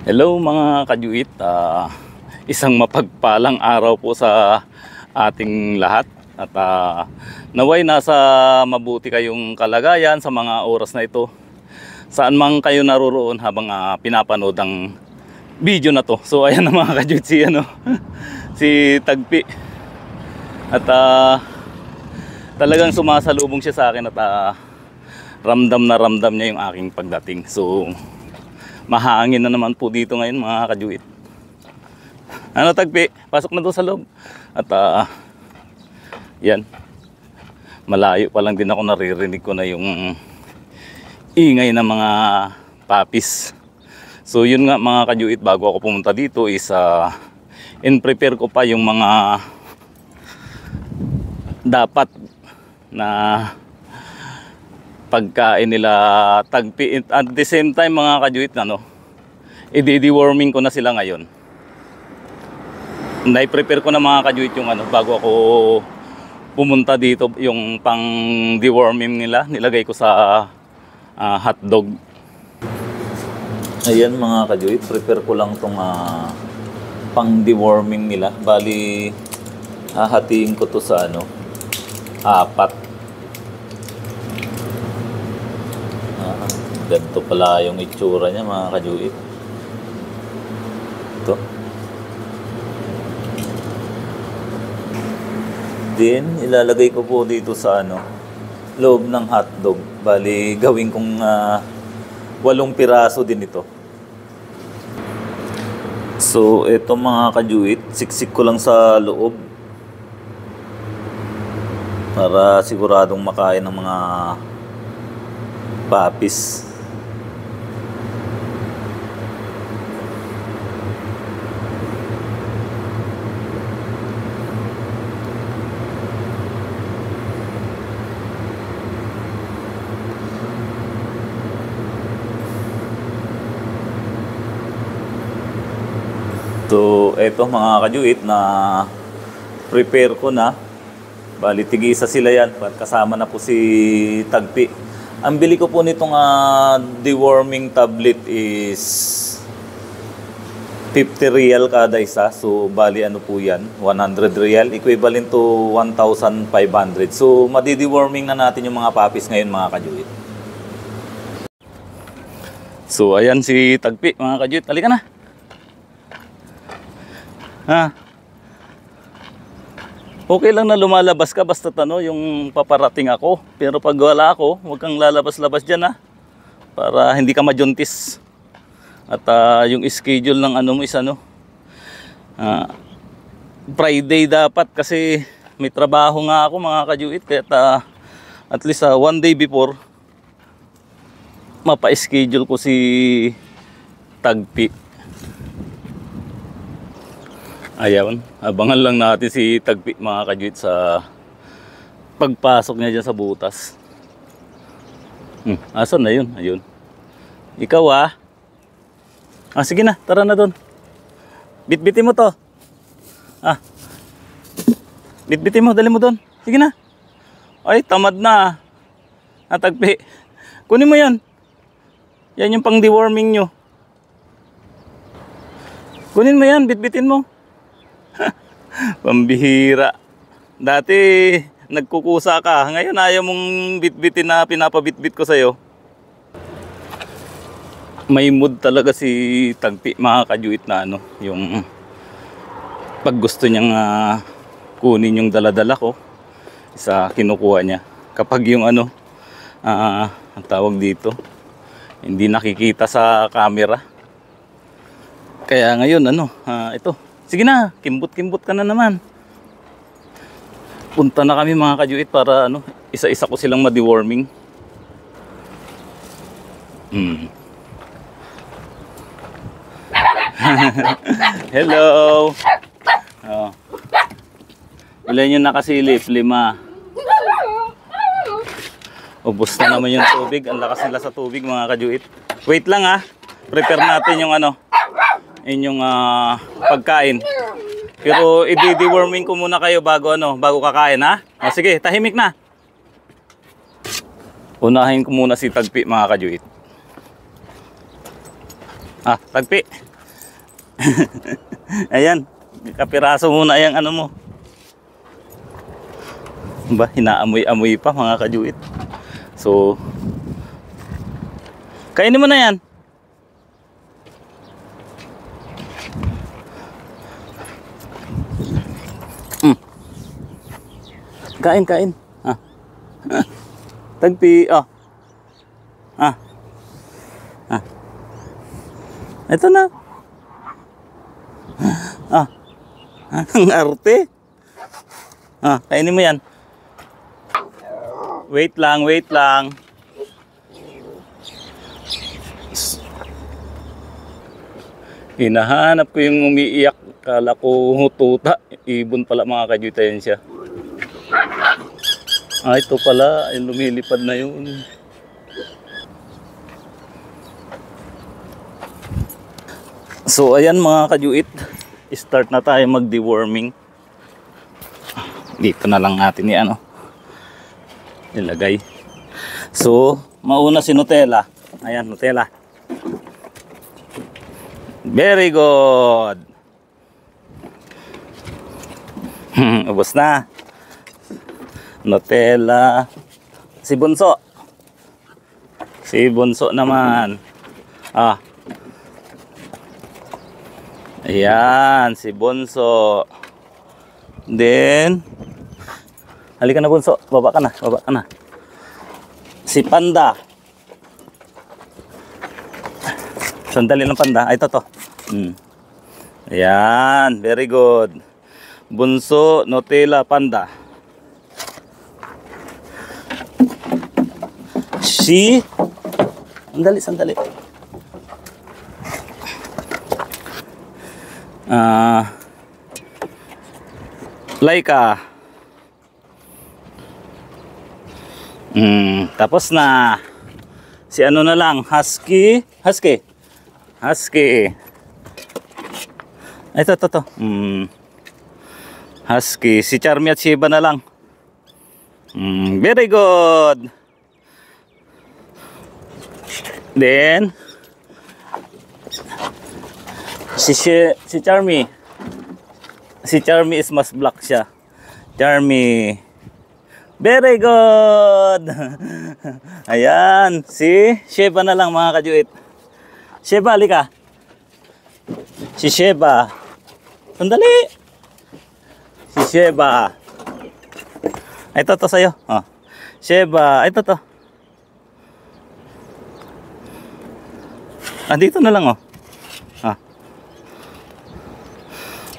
Hello mga kajuit, isang mapagpalang araw po sa ating lahat at naway nasa mabuti kayong kalagayan sa mga oras na ito saan man kayo naroroon habang pinapanood ang video na to. So ayan na mga kajuit si, si Tagpi at talagang sumasalubong siya sa akin at ramdam na ramdam niya yung aking pagdating. So mahangin na naman po dito ngayon mga kajuit. Ano Tagpi? Pasok na doon sa loob. At yan. Malayo pa lang din ako, naririnig ko na yung ingay ng mga papis. So yun nga mga kajuit, bago ako pumunta dito is in-prepare ko pa yung mga dapat na pagkain nila Tagpi. At the same time mga kajuit, i-deworming ko na sila ngayon. Na-prepare ko na mga kajuit yung bago ako pumunta dito, yung pang deworming nila, nilagay ko sa hotdog. Ayan mga kajuit, prepare ko lang tong pang deworming nila. Bali hahatiin ko to sa apat. Ganito pala yung itsura niya mga kajuit. Ito. Then ilalagay ko po dito sa loob ng hotdog. Bali gawin kong 8 piraso din ito. So ito mga kajuit, siksik ko lang sa loob para siguradong makain ng mga papis. So, eto mga kajuit na prepare ko na. Bali, tig-isa sila yan. Kasama na po si Tagpi. Ang bili ko po nitong deworming tablet is 50 real kada isa. So, bali po yan? 100 real. Equivalent to 1,500. So, madi-deworming na natin yung mga papis ngayon mga kajuit. So, ayan si Tagpi mga kajuit. Halika na. Okay lang na lumalabas ka basta yung paparating ako. Pero pag wala ako, huwag kang lalabas-labas dyan para hindi ka majuntis. At yung schedule ng mo is Friday dapat kasi may trabaho nga ako mga kajuit. Kaya at least 1 day before mapa-schedule ko si Tagpi. Ayan, abangan lang natin si Tagpi mga kajuit sa pagpasok niya dyan sa butas. Asan na yun? Ayun. Ikaw sige na, tara na doon. Bitbitin mo to. Bitbitin mo, dali mo doon. Sige na. Ay, tamad na. Tagpi. Kunin mo yan. Yan yung pang deworming nyo. Kunin mo yan, bitbitin mo. Pambihira. Dati nagkukusa ka, ngayon ayaw mong bitbitin na pinapabitbit ko sa'yo. May mood talaga si Tagpi mga kajuit na yung pag gusto niyang kunin yung daladala ko, isa kinukuha niya. Kapag yung ang tawag dito, hindi nakikita sa camera. Kaya ngayon ito. Sige na, kimbot-kimbot ka na naman. Punta na kami mga kajuit para isa-isa ko silang ma-deworming. Hello. Ilan yung nakasilip? 5. Ubus na naman yung tubig. Ang lakas nila sa tubig mga kajuit. Wait lang prepare natin yung inyong pagkain. Pero i-deworming ko muna kayo bago kakain sige, tahimik na. Unahin ko muna si Tagpi mga kajuit. Tagpi. Ayan, kapiraso muna yung ano mo. Ba, hinaamoy-amoy pa mga kajuit. So, kainin mo na yan. Kain, kain. Ah. Tagpi, oh. Ah. Ah. Ito na. Ah. Ang arte. Ah, kainin mo yan. Wait lang, wait lang. Hinahanap ko yung umiiyak. Kala ko tuta. Ibon pala mga kajuit, yun siya. Ah, ito pala. Yung lumilipad na yun. So, ayan mga kajuit. Start na tayo mag-deworming. Dito na lang natin yan, ano, ilagay. So, mauna si Nutella. Ayan, Nutella. Very good. Ubos na. Nutella. Si Bunso. Si Bunso naman. Ah. Ayan, si Bunso. Then, halika na Bunso. Baba ka na, baba ka na. Si Panda. Sandali ng Panda. Ay, ito to. Ayan, very good. Bunso, Nutella, Panda. Sandali, sandali. Laika. Tapos na. Si ano na lang, Husky. Husky. Husky. Ito. Husky. Si Charmy at Shiba na lang. Very good. Then, si Charmy. Si Charmy is mas black siya. Charmy. Very good. Ayan. Si Sheba na lang mga kajuit. Sheba, halika. Si Sheba. Sandali. Si Sheba. Ito to sa'yo. Oh. Sheba. Ito to. Dito na lang oh.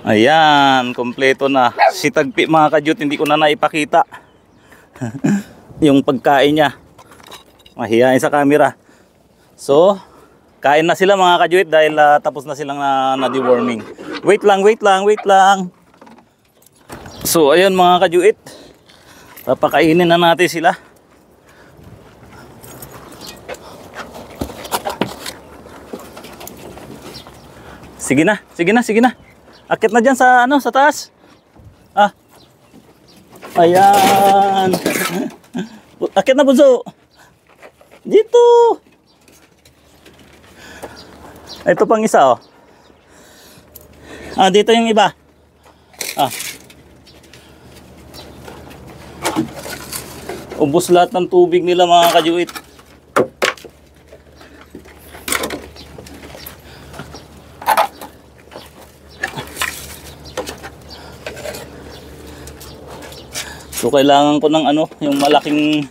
Ayan, kompleto na. Si Tagpi mga kajuit, hindi ko na naipakita yung pagkain niya. Mahihain sa camera. So, kain na sila mga kajuit dahil tapos na silang na-deworming. Wait lang. So, ayun mga kajuit. Papakainin na natin sila. Sige na. Akit na dyan sa sa taas. Ayan. Akit na Bunso. Dito. Ito pang isa oh. Dito yung iba. Ubos lahat ng tubig nila mga kajuit. So kailangan ko ng yung malaking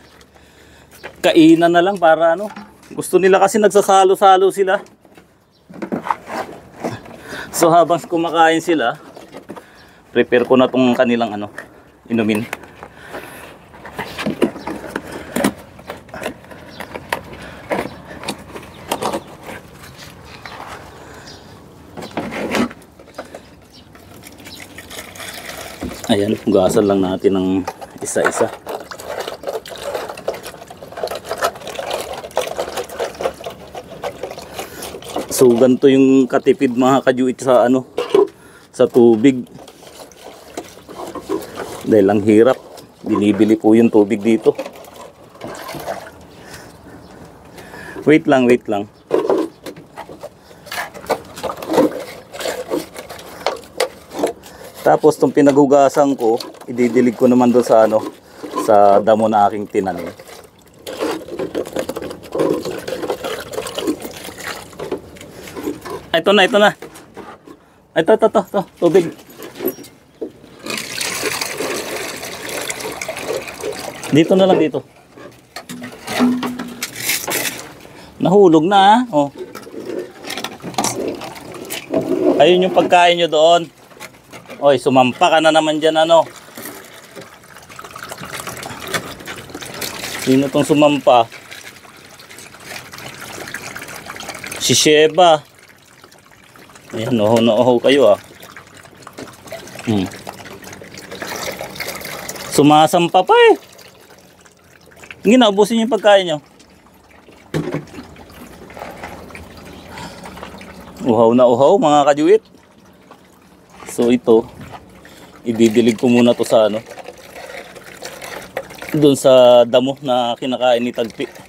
kainan na lang para gusto nila kasi nagsasalo-salo sila. So habang kumakain sila, prepare ko na tong kanilang inumin. Ayan, hugasan lang natin ng isa-isa. So ganito yung katipid mga kajuit sa sa tubig. Dahil ang hirap, binibili po yung tubig dito. Wait lang. Tapos itong pinaghugasan ko, ididilig ko naman doon sa ano, sa damo na aking tinanim. Ito na, ito na. Ito, tubig. Dito na lang, dito. Nahulog na, oh. Ayun yung pagkain nyo doon. Oy, sumampa ka na naman dyan, ano. Sino tong sumampa? Si Sheba. Ayan, oho kayo, ah. Sumasampa pa, eh. Hindi, naubusin yung pagkain nyo. Uhaw na uhaw, mga kajuit. So ito, ididilig ko muna to sa ano, doon sa damo na kinakain ni Tagpi.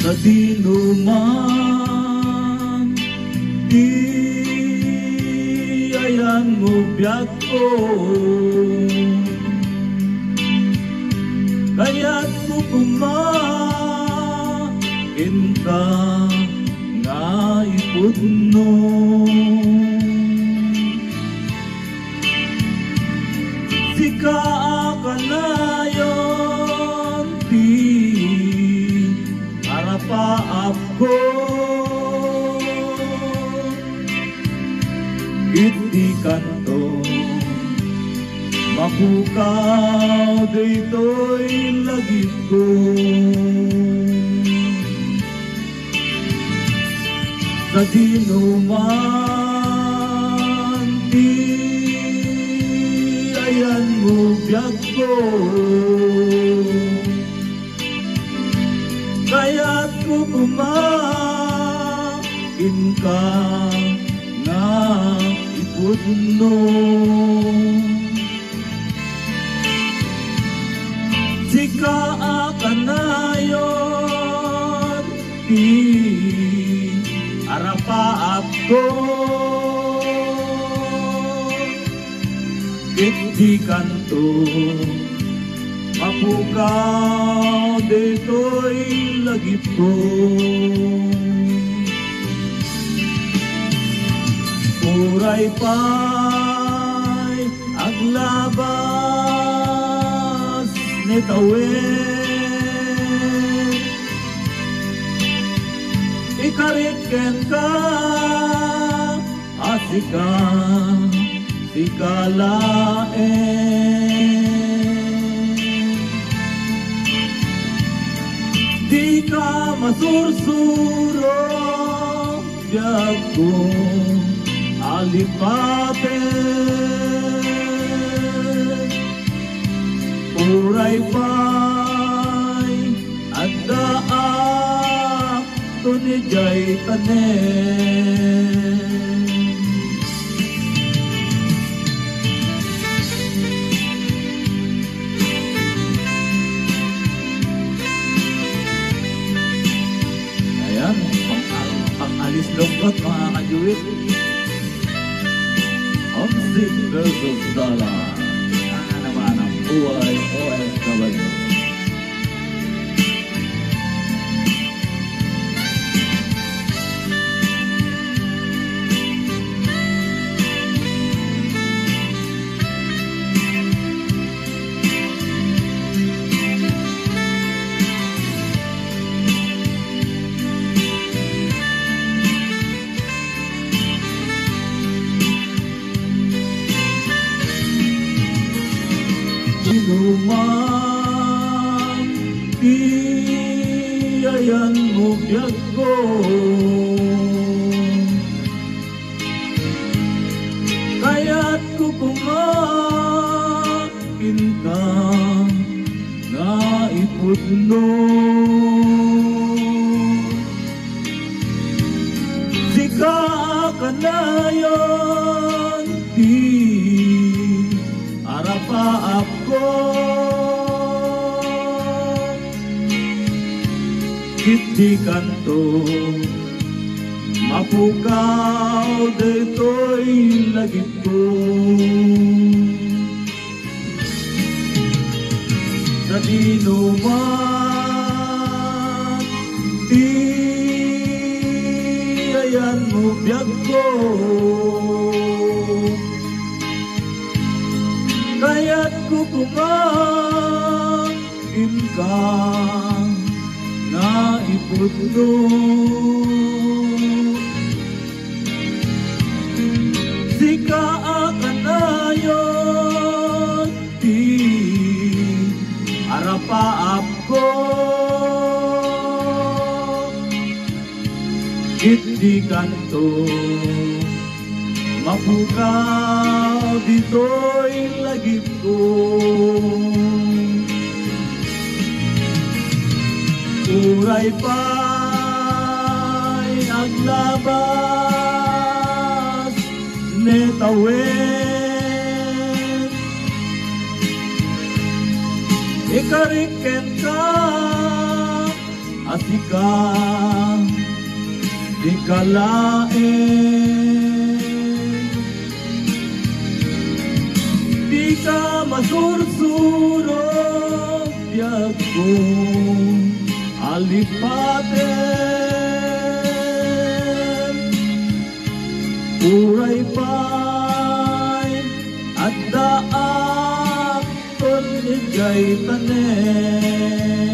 Sa sino man di ayan mo biyag ko, kaya't mo pumain ka nga ipudno. Sika ka na yon pa ako, iti kanto mapukaw dito'y lagit ko. Sa dinuman di ayan mo biyag ko, kaya't ko kumain ka nga ipudno. Sika ka na yon di arapa ako, iti kanto mapukaw dito'y lagit ko. Uray pa'y aglabas ni tawid, ikariken ka asika sikalaen. Di ka masursuro biyag ko alipaten, uray pa'y adda tunijay tanen. Ayan, pang-alis lungkot mga kajuit. Omsik versus Dala. Ano naman ang buhay OFW. Inuman di ayan mo biyag ko, ka nga ipudno. Sika kanayon di arapa ako, kiti kanto mapukaw deto'y lagit ko. Sa dinuman di ayan mo biyag ko, kaya't kukumangin ka nga ipudno. Sika kanayon di arapa ako, kiti kanto mapukaw dito'y lagip ko. Uray pa'y aglabas netawen, ikariken ka asika di kalaen, di ka masursurog biyag ko alipaten. Uray pa'y at daak ton ijay tanen,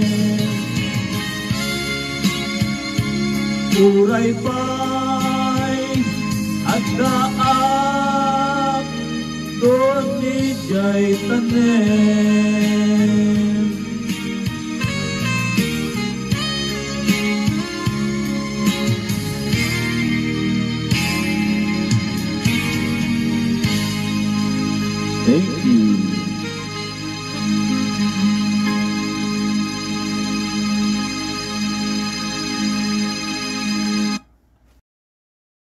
uray pa'y at daak ton ijay tanen. Thank you.